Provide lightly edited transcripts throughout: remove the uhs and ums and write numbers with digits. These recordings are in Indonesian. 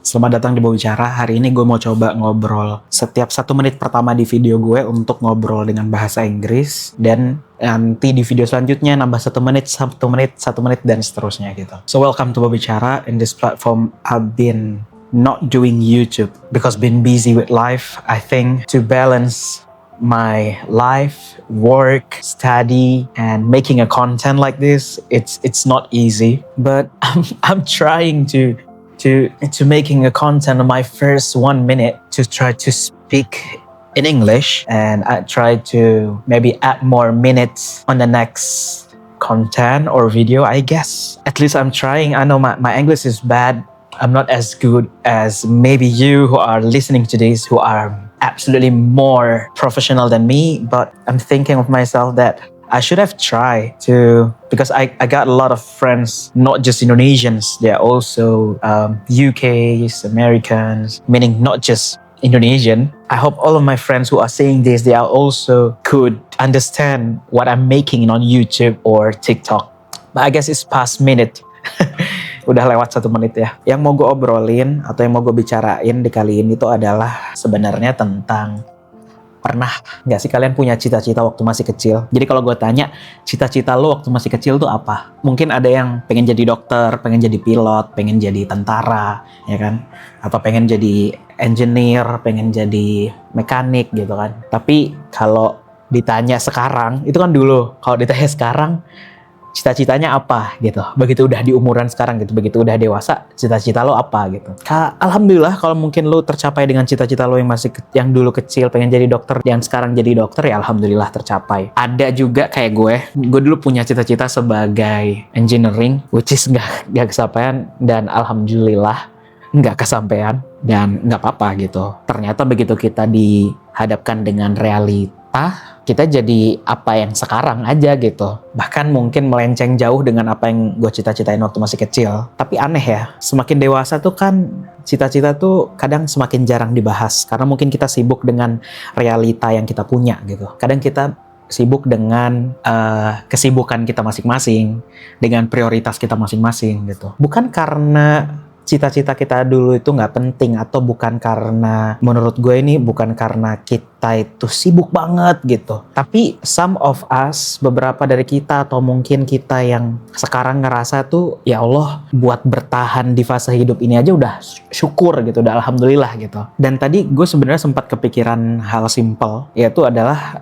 Selamat datang di Bawa Bicara. Hari ini gue mau coba ngobrol setiap 1 menit pertama di video gue untuk ngobrol dengan bahasa Inggris. Dan nanti di video selanjutnya nambah 1 menit, 1 menit, 1 menit, dan seterusnya gitu. So welcome to Bawa Bicara. In this platform, I've been not doing YouTube because been busy with life. I think to balance my life, work, study, and making a content like this, it's not easy. But I'm trying to making a content on my first 1 minute to try to speak in English, and I try to maybe add more minutes on the next content or video, I guess. At least I'm trying. I know my English is bad. I'm not as good as maybe you who are listening to this, who are absolutely more professional than me, but I'm thinking of myself that I should have tried to, because I got a lot of friends, not just Indonesians, they're also UKs, Americans, meaning not just Indonesian. I hope all of my friends who are saying this, they are also could understand what I'm making on YouTube or TikTok. But I guess it's past minute. Udah lewat 1 menit ya. Yang mau gue obrolin atau yang mau gue bicarain di kali ini tuh adalah sebenarnya tentang, pernah nggak sih kalian punya cita-cita waktu masih kecil? Jadi kalau gue tanya, cita-cita lo waktu masih kecil tuh apa? Mungkin ada yang pengen jadi dokter, pengen jadi pilot, pengen jadi tentara, ya kan? Atau pengen jadi engineer, pengen jadi mekanik gitu kan. Tapi kalau ditanya sekarang, itu kan dulu. Kalau ditanya sekarang, cita-citanya apa gitu? Begitu udah di umuran sekarang gitu, begitu udah dewasa, cita-cita lo apa gitu? Alhamdulillah kalau mungkin lo tercapai dengan cita-cita lo yang dulu kecil pengen jadi dokter, yang sekarang jadi dokter, ya alhamdulillah tercapai. Ada juga kayak gue dulu punya cita-cita sebagai engineering, which is nggak kesampaian, dan alhamdulillah nggak kesampaian, dan nggak apa-apa gitu. Ternyata begitu kita dihadapkan dengan realita, kita jadi apa yang sekarang aja gitu. Bahkan mungkin melenceng jauh dengan apa yang gue cita-citain waktu masih kecil. Tapi aneh ya, semakin dewasa tuh kan cita-cita tuh kadang semakin jarang dibahas. Karena mungkin kita sibuk dengan realita yang kita punya gitu. Kadang kita sibuk dengan kesibukan kita masing-masing, dengan prioritas kita masing-masing gitu. Bukan karena cita-cita kita dulu itu nggak penting, atau bukan karena, menurut gue ini bukan karena kita itu sibuk banget gitu. Tapi some of us, beberapa dari kita atau mungkin kita yang sekarang ngerasa tuh, ya Allah, buat bertahan di fase hidup ini aja udah syukur gitu, udah alhamdulillah gitu. Dan tadi gue sebenarnya sempat kepikiran hal simple, yaitu adalah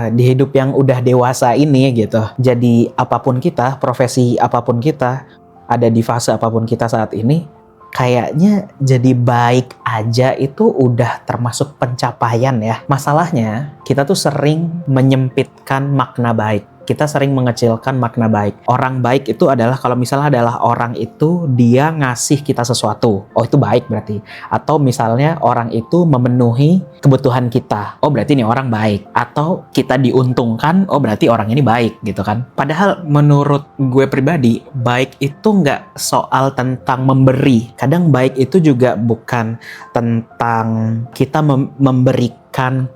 di hidup yang udah dewasa ini gitu. Jadi apapun kita, profesi apapun kita, ada di fase apapun kita saat ini, kayaknya jadi baik aja itu udah termasuk pencapaian ya. Masalahnya kita tuh sering menyempitkan makna baik. Kita sering mengecilkan makna baik. Orang baik itu adalah kalau misalnya adalah orang itu dia ngasih kita sesuatu. Oh, itu baik berarti. Atau misalnya orang itu memenuhi kebutuhan kita. Oh, berarti ini orang baik. Atau kita diuntungkan. Oh, berarti orang ini baik gitu kan. Padahal menurut gue pribadi, baik itu nggak soal tentang memberi. Kadang baik itu juga bukan tentang kita memberikan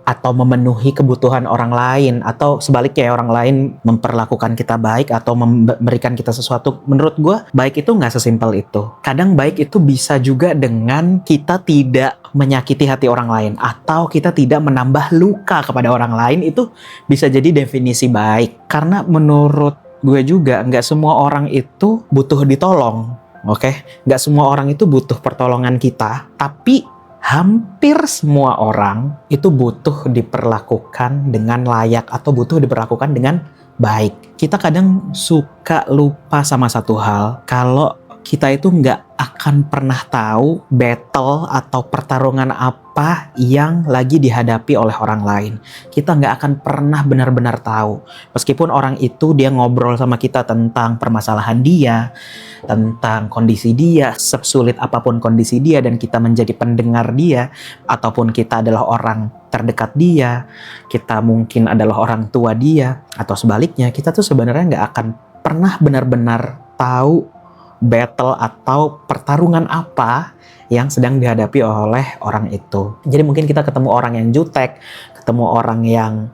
atau memenuhi kebutuhan orang lain, atau sebaliknya orang lain memperlakukan kita baik atau memberikan kita sesuatu. Menurut gue baik itu nggak sesimpel itu. Kadang baik itu bisa juga dengan kita tidak menyakiti hati orang lain, atau kita tidak menambah luka kepada orang lain. Itu bisa jadi definisi baik. Karena menurut gue juga nggak semua orang itu butuh ditolong. Oke? Nggak semua orang itu butuh pertolongan kita, tapi hampir semua orang itu butuh diperlakukan dengan layak atau butuh diperlakukan dengan baik. Kita kadang suka lupa sama satu hal, kalau kita itu nggak akan pernah tahu battle atau pertarungan apa yang lagi dihadapi oleh orang lain. Kita nggak akan pernah benar-benar tahu. Meskipun orang itu dia ngobrol sama kita tentang permasalahan dia, tentang kondisi dia, sesulit apapun kondisi dia, dan kita menjadi pendengar dia, ataupun kita adalah orang terdekat dia, kita mungkin adalah orang tua dia, atau sebaliknya, kita tuh sebenarnya nggak akan pernah benar-benar tahu battle atau pertarungan apa yang sedang dihadapi oleh orang itu. Jadi mungkin kita ketemu orang yang jutek, ketemu orang yang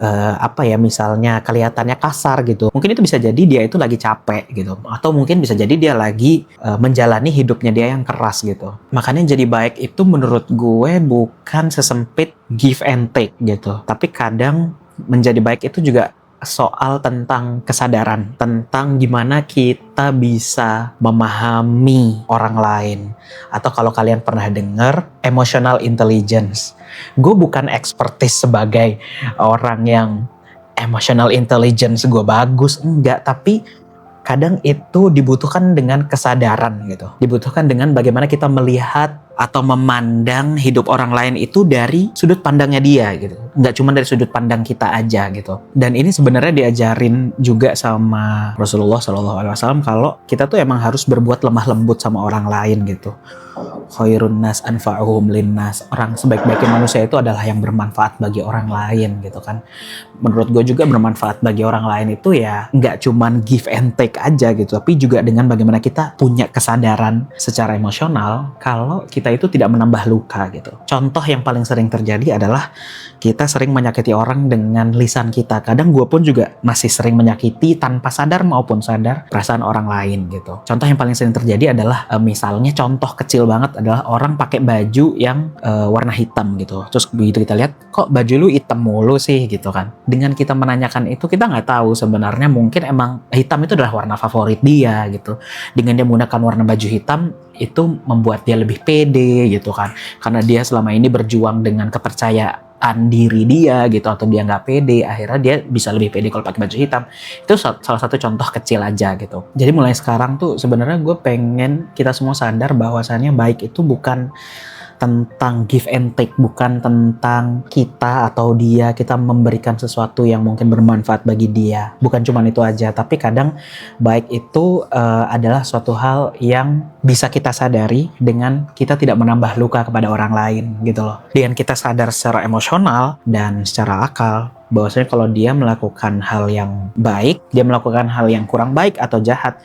misalnya kelihatannya kasar gitu. Mungkin itu bisa jadi dia itu lagi capek gitu. Atau mungkin bisa jadi dia lagi menjalani hidupnya dia yang keras gitu. Makanya jadi baik itu menurut gue bukan sesempit give and take gitu. Tapi kadang menjadi baik itu juga soal tentang kesadaran, tentang gimana kita bisa memahami orang lain. Atau kalau kalian pernah dengar emotional intelligence. Gue bukan expertise sebagai orang yang emotional intelligence gue bagus, enggak, tapi kadang itu dibutuhkan dengan kesadaran gitu. Dibutuhkan dengan bagaimana kita melihat atau memandang hidup orang lain itu dari sudut pandangnya dia gitu. Nggak cuma dari sudut pandang kita aja gitu. Dan ini sebenarnya diajarin juga sama Rasulullah SAW kalau kita tuh emang harus berbuat lemah lembut sama orang lain gitu. Khairun nas anfa'uhum linnas. Orang sebaik-baiknya manusia itu adalah yang bermanfaat bagi orang lain gitu kan. Menurut gue juga bermanfaat bagi orang lain itu ya nggak cuman give and take aja gitu, tapi juga dengan bagaimana kita punya kesadaran secara emosional kalau kita itu tidak menambah luka gitu. Contoh yang paling sering terjadi adalah kita sering menyakiti orang dengan lisan kita. Kadang gue pun juga masih sering menyakiti tanpa sadar maupun sadar perasaan orang lain gitu. Contoh yang paling sering terjadi adalah misalnya contoh kecil banget adalah orang pakai baju yang warna hitam gitu. Terus begitu kita lihat, kok baju lu hitam mulu sih gitu kan. Dengan kita menanyakan itu, kita nggak tahu sebenarnya mungkin emang hitam itu adalah warna favorit dia gitu. Dengan dia menggunakan warna baju hitam, itu membuat dia lebih pede gitu kan. Karena dia selama ini berjuang dengan kepercayaan diri dia gitu, atau dia nggak pede, akhirnya dia bisa lebih pede kalau pakai baju hitam. Itu salah satu contoh kecil aja gitu. Jadi mulai sekarang tuh sebenarnya gue pengen kita semua sadar bahwasannya baik itu bukan tentang give and take, bukan tentang kita atau dia, kita memberikan sesuatu yang mungkin bermanfaat bagi dia. Bukan cuma itu aja, tapi kadang baik itu adalah suatu hal yang bisa kita sadari dengan kita tidak menambah luka kepada orang lain gitu loh. Dengan kita sadar secara emosional dan secara akal bahwasanya kalau dia melakukan hal yang baik, dia melakukan hal yang kurang baik atau jahat,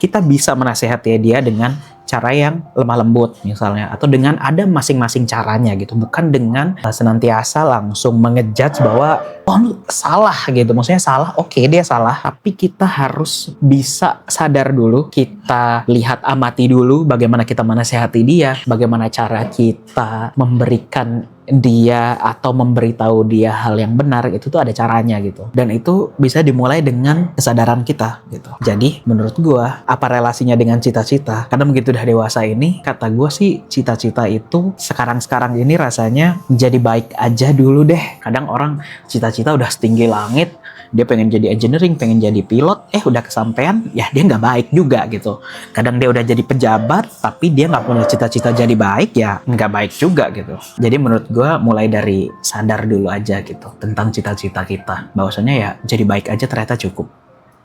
kita bisa menasehati dia dengan cara yang lemah lembut misalnya, atau dengan ada masing-masing caranya gitu, bukan dengan senantiasa langsung mengejudge bahwa oh lu salah gitu. Maksudnya salah, oke, dia salah, tapi kita harus bisa sadar dulu, kita lihat amati dulu bagaimana kita menasehati dia, bagaimana cara kita memberikan dia atau memberitahu dia hal yang benar, itu tuh ada caranya gitu. Dan itu bisa dimulai dengan kesadaran kita gitu. Jadi menurut gua, apa relasinya dengan cita-cita? Karena begitu udah dewasa ini, kata gua sih cita-cita itu sekarang-sekarang ini rasanya jadi baik aja dulu deh. Kadang orang cita-cita udah setinggi langit, dia pengen jadi engineering, pengen jadi pilot, udah kesampean, ya dia nggak baik juga gitu. Kadang dia udah jadi pejabat, tapi dia nggak punya cita-cita jadi baik, ya nggak baik juga gitu. Jadi menurut gue mulai dari sadar dulu aja gitu tentang cita-cita kita, bahwasanya ya jadi baik aja ternyata cukup.